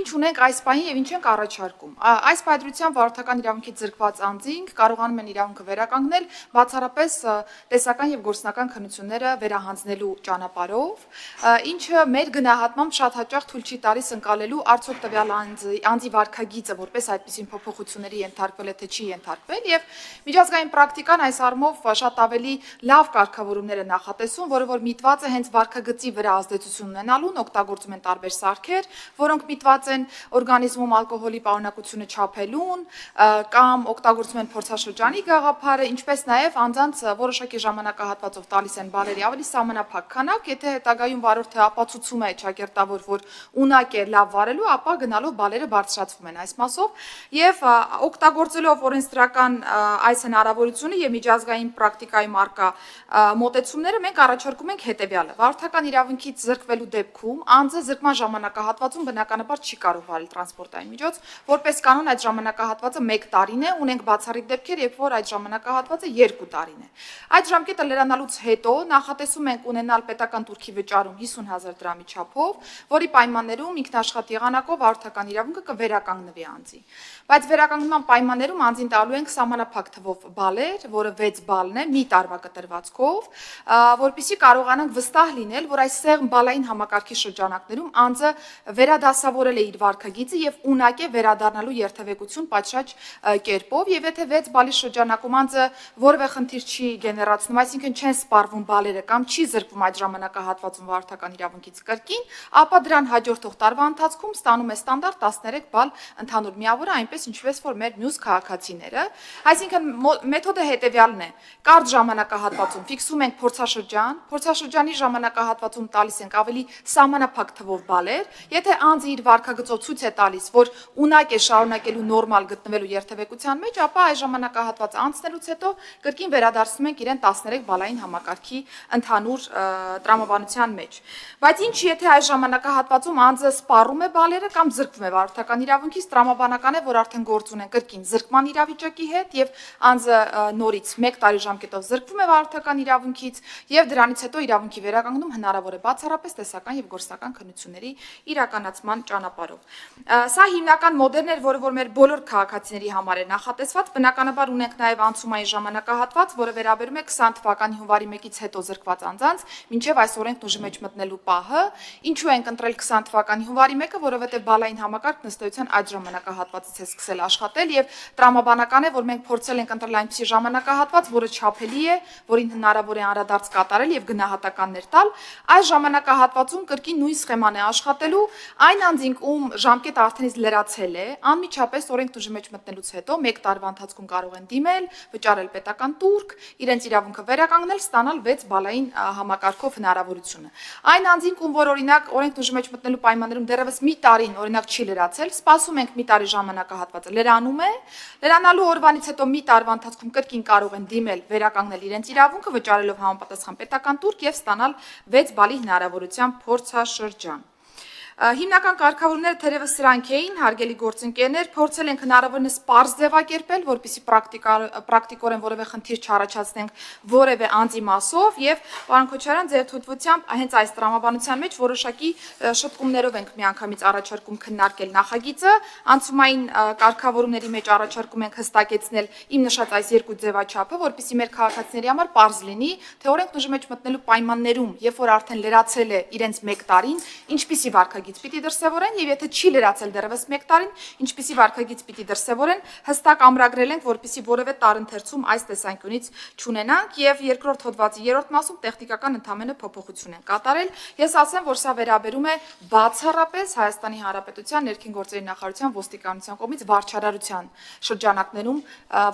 ինչ ունենք այս պահին եւ ինչ ենք առաջարկում։ Այս պայմանությամբ վարորդական իրավունքից զրկված անձինք կարողանում են իրավունքը վերականգնել բացառապես տեսական եւ գործնական քննությունները վերահանձնելու ճանապարհով, ինչը մեր գնահատմամբ շատ հաճախ թույլ չի տալիս ընկալելու արդյոք տվյալ անձի վարքագիծը որպես այդպիսին փոփոխությունների ենթարկվել է թե չի ենթարկվել եւ միջազգային պրակտիկան այս առումով շատ ավելի լավ կարգավորումներ է նախատեսում, որը որ միտված է հենց վարքագծի վրա ազդեցություն ունենալուն, օգտագործում են տարբեր սարքեր, որոնք միտված են օրգանիզմում ալկոհոլի պարունակությունը չափելուն, կամ օգտագործում են փորձաշրջանի գաղափարը, ինչպես նաև անձանց որոշակի ժամանակահատվածով տալիս են բալերի ավելի սահմանափակ քանակ, եթե հետագայում վարորդը ապացուցում է ճակերտավոր, որ ունակ է լավ վարելու, ապա գնալով բալերը բարձրացվում են այս մասով եւ օգտագործելով օրենսդրական այս հնարավորությունը եւ միջազգային պրակտիկայում արկա մոտեցումները մենք առաջարկում ենք հետեւյալը. վարորդական իրավունքից զրկվելու դեպքում անձը զրկման ժամանակահատվածում բնականաբար չի կարող վարել տրանսպորտային միջոց, որպես կանոն այդ ժամանակահատվածը 1 տարին է, ունենք բացառիկ դեպքեր, երբ որ այդ ժամանակահատվածը 2 տարին է։ Այդ ժամկետը լրանալուց հետո նախատեսում ենք ունենալ պետական տուրքի վճարում 50,000 դրամի չափով, որի պայմաններում ինքնաշխատ եղանակով վարորդական իրավունքը կվերականգնվի անձի։ Բայց վերականգնման պայմաններում անձին տալու ենք սահմանափակ թվով բալեր, որը 6 բալն է մի տարվա կտրվածքով, որպեսզի կարողանանք վստահ լինել, որ այս սեղմ բալային համակարգի շրջանակներում անձը վերադասավորել է իր վարքագիծը եւ ունակ է վերադառնալու երթևեկություն պատշաճ կերպով, եւ եթե 6 բալի շրջանակում անձը որևէ խնդիր չի գեներացնում, այսինքն չեն սպառվում բալերը կամ չի զրկվում այդ ժամանակահատվածում վարորդական իրավունքից կրկին, ապա դրան հաջորդող տարվա ընթացքում ստանում է ստանդարտ 13 բալ ընդհանուր միավորը, այնպես ինչպես որ մեր մյուս քաղաքացիները, այսինքն մեթոդը հետեւյալն է. կարճ ժամանակահատվածում ֆիքսում ենք փորձաշրջանի ժամանակահատվածում տալիս ենք ավելի սահմանափակ թվով բալեր, եթե անձը իր վարքագծով ցույց է տալիս, որ ունակ է շարունակելու նորմալ գտնվելու երթևեկության մեջ, ապա այս ժամանակահատվածը անցնելուց հետո կրկին վերադարձնում ենք իրեն 13 բալային համակարգի ընդհանուր տրամաբանության մեջ։ Բայց ինչ եթե այս ժամանակահատվածում անձը սպառում է բալերը կամ զրկվում է վարորդական իրավունքից, տրամաբանական է, որ արդեն գործ ունեն կրկին զրկման իրավիճակի հետ եւ անձը նորից 1 տարի ժամկետով զրկվում է վարորդական իրավունքից եւ դրանից հետո իրավունքի վերականգնում հնարավոր է բացառապես տեսական եւ գործնական քննությունների իրականացման ճանապարհով։ Սա հիմնական մոդելն էր, որը որ մեր բոլոր քաղաքացիների համար է նախատեսված, բնականաբար ունենք նաեւ անցումային ժամանակահատված, որը վերաբերում է 20 թվականի հունվարի 1-ից հետո զրկված անձանց, մինչեւ այս օրենքն ուժի մեջ մտնելու պահը, ինչու ենք ընտրել 20 թվականի հունվարի 1-ը, որովհետեւ բալային համակարգն ըստ էության այդ ժամանակահատվածից է սկսել աշխատել եւ տրամաբանական է, որ մենք փորձել ենք ընտրել այնպիսի ժամանակահատված, որը չափելի է, որին հնարավոր է անդրադարձ կատարել եւ գնահատականներ տալ, այս ժամանակահատվածում կրկին նույն սխեման է աշխատելու, այն անձին, ում ժամկետը արդենից լրացել է, անմիջապես օրենքն ուժի մեջ մտնելուց հետո 1 տարվա ընթացքում կարող են դիմել, վճարել պետական տուրք, իրենց իրավունքը վերականգնել, ստանալ 6 բալային համակարգով հնարավորությունը։ Այն անձին, ում որ օրինակ օրենքն ուժի մեջ մտնելու պայմաններում դեռևս մի տարին օրինակ չի լրացել, սպասում ենք մի տարի ժամանակահատվածը լրանում է, լրանալու օրվանից հետո մի տարվա ընթացքում կրկին կարող են դիմել, վերականգնել իրենց իրավունքը, վճարելով համապատասխան պետական տուրք եւ ստանալ 6 բալի հնարավորությամբ փորձաշրջան։ Հիմնական կարգավորումները թերևս սրանք էին, հարգելի գործընկերներ, փորձել ենք հնարավորինս պարզ ձևակերպել, որպեսզի պրակտիկորեն որևէ խնդիր չառաջացնենք որևէ անձի մասով եւ պարոն Քոչարյան, ձեր թույլտվությամբ հենց այս տրամաբանության մեջ որոշակի շտկումներով ենք միանգամից առաջարկում քննարկել նախագիծը, անցումային կարգավորումների մեջ առաջարկում ենք հստակեցնել իմ նշած այս երկու ձևաչափը, որպեսզի մեր քաղաքացիների համար պարզ լինի, թե օրենքն ուժի մեջ մտնելու պայմաններում, երբ որ արդեն լրացել է իրենց 1 տարին, ինչպիսի վարքագիծ պիտի դրսևորեն եւ եթե չի լրացել դեռևս 1 տարին, ինչպիսի վարքագիծ պիտի դրսևորեն, հստակ ամրագրել ենք, որպեսզի որևէ տարընթերցում այս տեսանկյունից չունենանք եւ երկրորդ հոդվածի 3-րդ մասում տեխնիկական ընդհանուր փոփոխություն են կատարել։ Ես ասեմ, որ սա վերաբերում է բացառապես Հայաստանի Հանրապետության ներքին գործերի նախարարության ոստիկանության կողմից վարչարարության շրջանակներում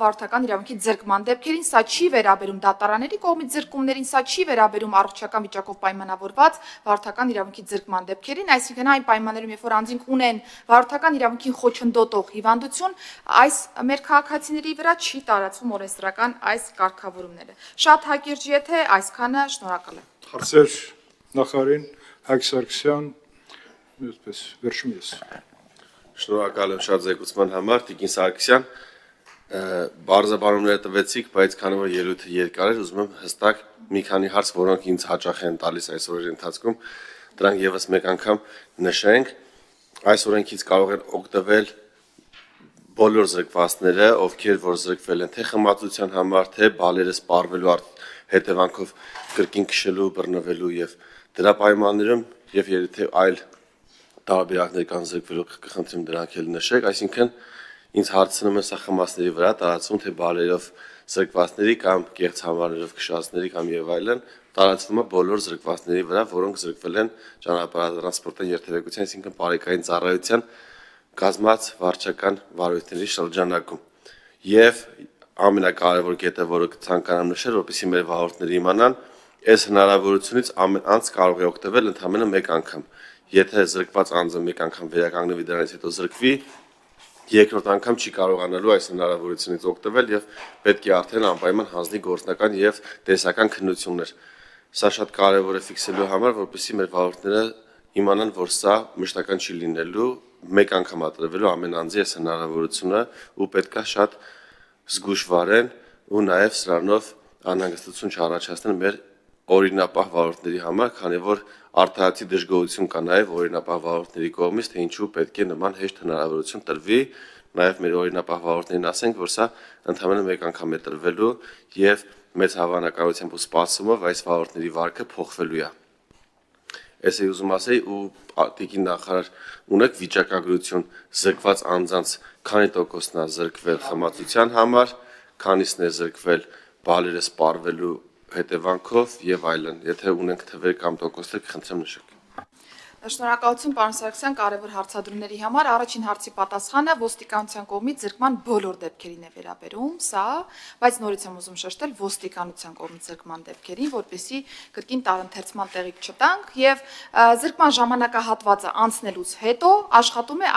վարորդական իրավունքի զրկման դեպքերին, սա չի վերաբերում դատարանների կողմից զրկումներին, սա չի վերաբերում առողջական վիճակով պայմանավորված վարորդական իրավունքի զրկման դեպքերին, այսինքն այն պայմաններում, երբ որ անձինք ունեն վարորդական իրավունքին խոչընդոտող հիվանդություն, այս մեր քաղաքացիների վրա չի տարածվում օրենսդրական այս կարգավորումները։ Շատ հակիրճ եթե այսքանը, շնորհակալ եմ։ Հարցեր նախարարին, Հայկ Սարգսյան, այդպես վերջում ես։ Շնորհակալ եմ շատ զեկուցման համար, Տիկին Սարգսյան, բարձրաբանումները տվեցիք, բայց քանի որ ելույթը երկար էր, ուզում եմ հստակ մի քանի հարց, որոնք ինձ հաճախ են տալիս այս օրերի ընթացքում, դրանք եւս մեկ անգամ նշենք։ այս օրենքից կարող են օգտվել բոլոր զրկվածները, ովքեր որ զրկվել են թե խմացության համար, թե բալերը սպառվելու հետևանքով կրկին քշելու, բռնվելու եւ դրա պայմաններում եւ եթե այլ տարբերակներ կան զրկվելու, կխնդրեմ դրանք էլ նշեք, այսինքն ինձ հարցնում են սա խմացների վրա տարածվում թե բալերով զրկվածների կամ կեղծ համարներով քշածների կամ եւ այլն տարածվում է բոլոր զրկվածների վրա, որոնք զրկվել են ճանապարհատրանսպորտային երթևեկության, այսինքն բարեկային ծառայության կազմած վարչական վարույթների շրջանակում։ Եվ ամենակարևոր կետը, որը ցանկանամ նշել, որպեսզի մեր վարորդները իմանան, այս հնարավորությունից ամեն անձ կարող է օգտվել ընդամենը մեկ անգամ։ Եթե զրկված անձը մեկ անգամ վերականգնվի, դրանից հետո զրկվի, երկրորդ անգամ չի կարողանալու այս հնարավորությունից օգտվել եւ պետք է արդեն անպայման հանձնի գործնական եւ տեսական քննություններ։ Սա շատ կարևոր է ֆիքսելու համար, որպեսզի մեր վարորդները իմանան, որ սա մշտական չի լինելու, մեկ անգամ տրվելու ամեն անձի այս հնարավորությունը ու պետքա շատ զգուշ վարեն ու նաեւ սրանով անհանգստություն չառաջացնեն մեր օրինապահ վարորդների համար, քանի որ արդարացի դժգոհություն կա նաեւ օրինապահ վարորդների կողմից, թե ինչու պետք է նման հեշտ հնարավորություն տրվի, նաեւ մեր օրինապահ վարորդներին ասենք, որ սա ընդհանրապես մեկ անգամ է տրվելու եւ մեծ հավանականությամբ ու սպասումով այս վարորդների վարկը փոխվելու է։ Ես ուզում ասեի ու տիկին նախարար ունեք վիճակագրություն զրկված անձանց քանի տոկոսն է զրկվել խմացության համար, քանիսն է զրկվել բալերը սպառվելու հետևանքով եւ այլն։ Եթե ունենք թվեր կամ տոկոսներ, կխնդրեմ նշեք։ Շնորհակալություն պարոն Սարգսյան կարևոր հարցադրումների համար։ Առաջին հարցի պատասխանը ոստիկանության կողմից զրկման բոլոր դեպքերին է վերաբերում, սա, բայց նորից եմ ուզում շեշտել ոստիկանության կողմից զրկման դեպքերին, որպեսզի կրկին տարընթերցման տեղիք չտանք եւ զրկման ժամանակահատվածը անցնելուց հետո աշխատում է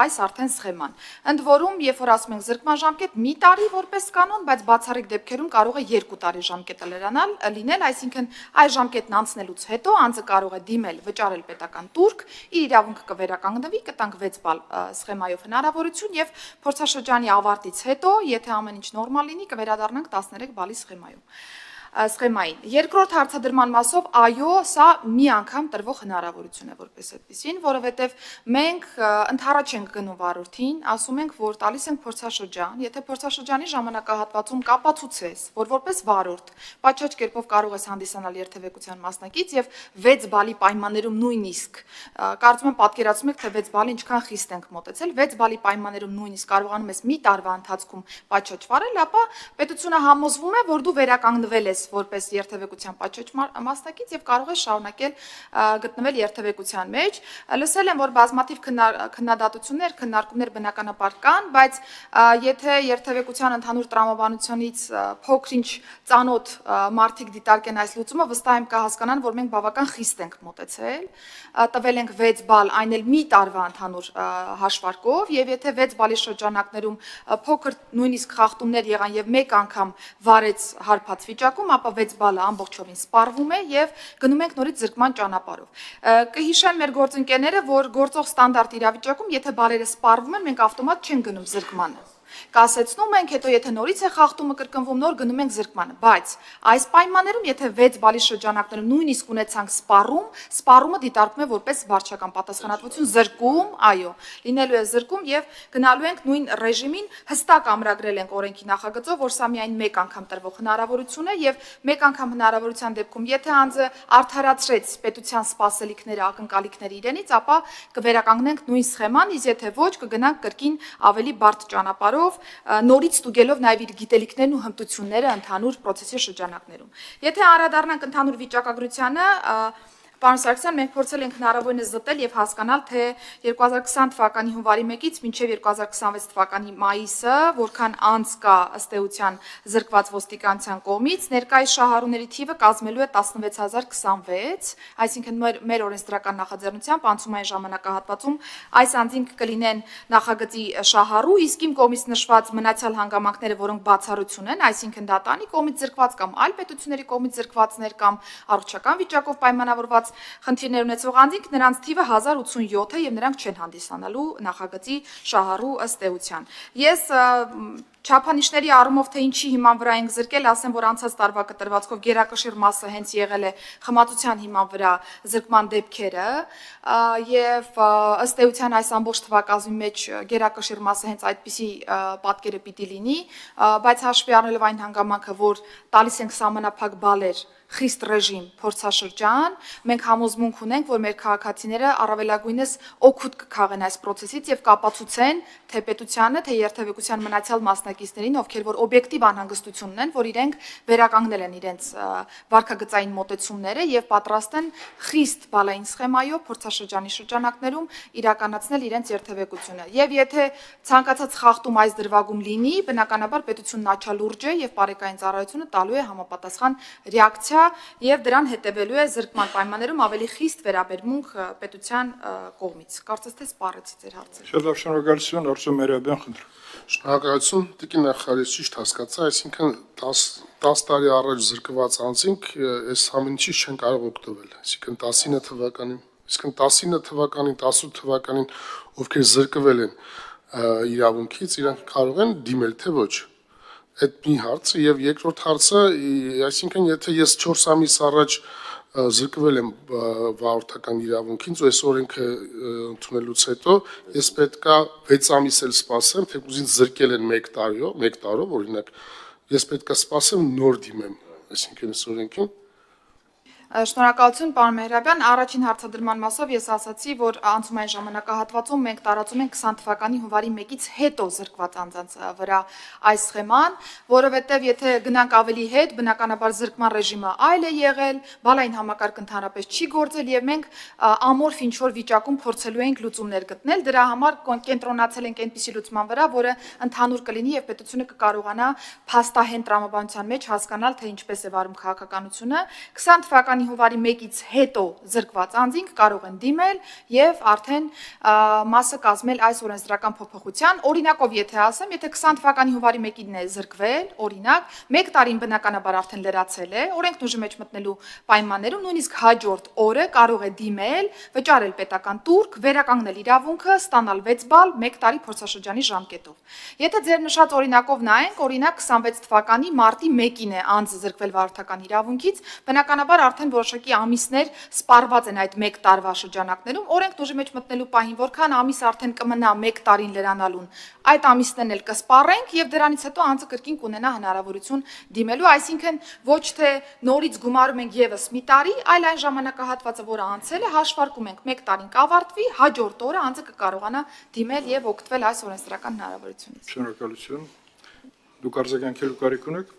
այս արդեն սխեման։ Ընդ որում, երբ որ ասում ենք զրկման ժամկետ մի տարի որպես կանոն, բայց բացառիկ դեպքերում կարող է 2 տարի ժամկետը լինել, այսինքն այս ժամկետն անցնելուց հետո անձը կարող է դիմել վճարել պետական турք, իր իրավունքը կվերականգնվի, կտանք 6 բալ սխեմայով հնարավորություն եւ փորձաշրջանի ավարտից հետո, եթե ամեն ինչ նորմալ լինի, կվերադառնանք 13 բալի սխեմային։ Երկրորդ հարցադրման մասով, այո, սա մի անգամ տրվող հնարավորություն է որպես այդպեսին, որովհետև մենք ընդառաջ ենք գնում վարորդին, ասում ենք, որ տալիս ենք փորձաշրջան, եթե փորձաշրջանի ժամանակահատվածում կապացուցես, որ որպես վարորդ պատշաճ կերպով կարող ես հանդիսանալ երթևեկության մասնակից եւ 6 բալի պայմաններում նույնիսկ կարծում եմ պատկերացնում եք, թե 6 բալի ինչքան խիստ ենք մոտեցել, 6 բալի պայմաններում նույնիսկ կարողանում ես մի տարվա ընթացքում պատշաճ վարել, ապա պետությունը համոզվում է, որ դու վերականգնվել ես որպես երթևեկության պատշաճ մասնակից եւ կարող ես շարունակել գտնվել երթևեկության մեջ։ Լսել եմ, որ բազմաթիվ քննադատություններ, քննարկումներ բնականաբար կան, բայց եթե երթևեկության ընդհանուր տրամաբանությունից փոքրինչ ծանոթ մարդիկ դիտարկեն այս լուծումը, վստահ եմ կհասկանան, որ մենք բավական խիստ ենք մոտեցել, տվել ենք 6 բալ, այն էլ մի տարվա ընդհանուր հաշվարկով, եւ եթե 6 բալի շրջանակներում փոքր նույնիսկ խախտումներ եղան եւ մեկ անգամ վարեց հարբած վիճակում, ապա 6 բալը ամբողջովին սպառվում է եւ գնում ենք նորից զրկման ճանապարհով։ Կհիշեն մեր գործընկերները, որ գործող ստանդարտ իրավիճակում, եթե բալերը սպառվում են, մենք ավտոմատ չենք գնում զրկմանը։ Կասեցնում ենք, հետո եթե նորից է խախտումը կրկնվում, նոր գնում ենք զրկմանը, բայց այս պայմաններում, եթե 6 բալի շրջանակներում նույնիսկ ունեցանք սպառումը դիտարկվում է որպես վարչական պատասխանատվություն, զրկում, այո, լինելու է զրկում եւ գնալու ենք նույն ռեժիմին, հստակ ամրագրել ենք օրենքի նախագծով, որ սա միայն մեկ անգամ տրվող հնարավորություն է եւ մեկ անգամ հնարավորության դեպքում, եթե անձը արդարացրեց պետության սպասելիքները, ակնկալիքները իրենից, ապա կվերականգնենք նույն սխեման, իսկ եթե ոչ, կգնանք կրկին ավելի բարդ ճանապարհով նորից ստուգելով նաև իր գիտելիքներն ու հմտությունները ընդհանուր process-ի շրջանակներում։ Եթե անդրադառնանք ընդհանուր վիճակագրությանը, Պարոն Սարգսյան, մենք փորձել ենք հնարավորինս զտել եւ հասկանալ, թե 2020 թվականի հունվարի 1-ից մինչեւ 2026 թվականի մայիսը որքան անց կա ըստ էության զրկված ոստիկանության կողմից, ներկայիս շահառուների թիվը կազմելու է 16026, այսինքն մեր օրենսդրական նախաձեռնությամբ անցումային ժամանակահատվածում այս անձինք կլինեն նախագծի շահառու, իսկ իմ կողմից նշված մնացյալ հանգամանքները, որոնք բացառություն են, այսինքն դատանի կողմից զրկված կամ այլ պետությունների կողմից զրկվածներ կամ առողջական վիճակով պայմանավորված խնդիրներ ունեցող անձինք, նրանց թիվը 1087 է եւ նրանք չեն հանդիսանալու նախագծի շահառու ըստ էության։ Ես Չափանիշների առումով թե ինչի հիման վրա ենք զրկել, ասեմ, որ անցած տարվա կտրվածքով գերակշիռ մասը հենց եղել է խմացության հիման վրա զրկման դեպքերը, եւ ըստ էության այս ամբողջ թվակազմի մեջ գերակշիռ մասը հենց այդպիսի պատկերը պիտի լինի, բայց հաշվի առնելով այն հանգամանքը, որ տալիս ենք սահմանափակ բալեր, խիստ ռեժիմ, փորձաշրջան, մենք համոզմունք ունենք, որ մեր քաղաքացիները առավելագույնս օգուտ կքաղեն այս process-ից եւ կապացուցեն թե պետությանը, թե երթևեկության մնացյալ մասնակիցներին, ովքեր որ օբյեկտիվ անհանգստություն ունեն, որ իրենք վերականգնել են իրենց վարքագծային մոտեցումները եւ պատրաստ են խիստ բալային սխեմայով փորձաշրջանի շրջանակներում իրականացնել իրենց երթևեկությունը։ Եվ եթե ցանկացած խախտում այս դրվագում լինի, բնականաբար պետությունն աչալուրջ է եւ բարեկային ծառայությունը տալու է համապատասխան ռեակցիա եւ դրան հետևելու է զրկման պայմաններում ավելի խիստ վերաբերմունք պետության կողմից։ Կարծես թե սպառեցի ձեր հարցը։ Շատ լավ, շնորհակալություն, Արծու Մերաբյան, խնդրում։ Շնորհակալություն, Տիկին նախարար, ճիշտ հասկացա, այսինքն 10 տարի առաջ զրկված անձինք այս ամենից չեն կարող օգտվել, այսինքն 19 թվականին, այսինքն 19 թվականին, 18 թվականին ովքեր զրկվել են իրավունքից, իրանք կարող են դիմել թե ոչ։ Այդ մի հարցը եւ երկրորդ հարցը, այսինքն եթե ես 4 ամիս առաջ զրկվել եմ վարորդական իրավունքից ու այս օրենքը ընդունելուց հետո ես պետքա 6 ամիս էլ սպասեմ, թեկուզ ինձ զրկել են 1 տարով, օրինակ, ես պետքա սպասեմ նոր դիմեմ, այսինքն այս օրենքին։ Շնորհակալություն, պարոն Մեհրաբյան, առաջին հարցադրման մասով ես ասացի, որ անցումային ժամանակահատվածում մենք տարածում ենք 20 թվականի հունվարի 1-ից հետո զրկված անձանց վրա այս սխեման, որովհետև եթե գնանք ավելի հետ, բնականաբար զրկման ռեժիմը այլ է եղել, բալային համակարգ ընդհանրապես չի գործել եւ մենք ամորֆ ինչ-որ վիճակում փորձելու ենք լուծումներ գտնել, դրա համար կենտրոնացել ենք այնպիսի լուծման վրա, որը ընդհանուր կլինի եւ պետությունը կկարողանա փաստահեն տրամաբանության մեջ հասկանալ, թե ինչպես է վարում քաղաքականությունը 20 թվականի հունվարի 1-ից հետո զրկված անձինք կարող են դիմել եւ արդեն մասը կազմել այս օրենսդրական փոփոխության։ Օրինակով եթե ասեմ, եթե 20 թվականի հունվարի 1-ին է զրկվել, օրինակ, 1 տարին բնականաբար արդեն լրացել է, օրենքն ուժի մեջ մտնելու պայմաններում, նույնիսկ հաջորդ օրը կարող է դիմել, վճարել պետական տուրք, վերականգնել իրավունքը, ստանալ 6 բալ 1 տարի փորձաշրջանի ժամկետով։ Եթե ձեր նշած օրինակով նայենք, օրինակ 26 թվականի մարտի 1-ին է անձը զրկվել վարորդական իրավունքից, բնականաբար արդեն որոշակի ամիսներ սպառված են այդ 1 տարվա շրջանակներում, օրենքն ուժի մեջ մտնելու պահին, որքան ամիս արդեն կմնա 1 տարին լրանալուն, այդ ամիսներն էլ կսպառենք եւ դրանից հետո անձը կրկին կունենա հնարավորություն դիմելու, այսինքն ոչ թե նորից գումարում ենք եւս մի տարի, այլ այն ժամանակահատվածը, որը անցել է, հաշվարկում ենք 1 տարին կավարտվի, հաջորդ օրը անձը կկարողանա դիմել եւ օգտվել այս օրենսդրական հնարավորությունից։ Շնորհակալություն։ Դուք արձագանքելու կարիք ունեք։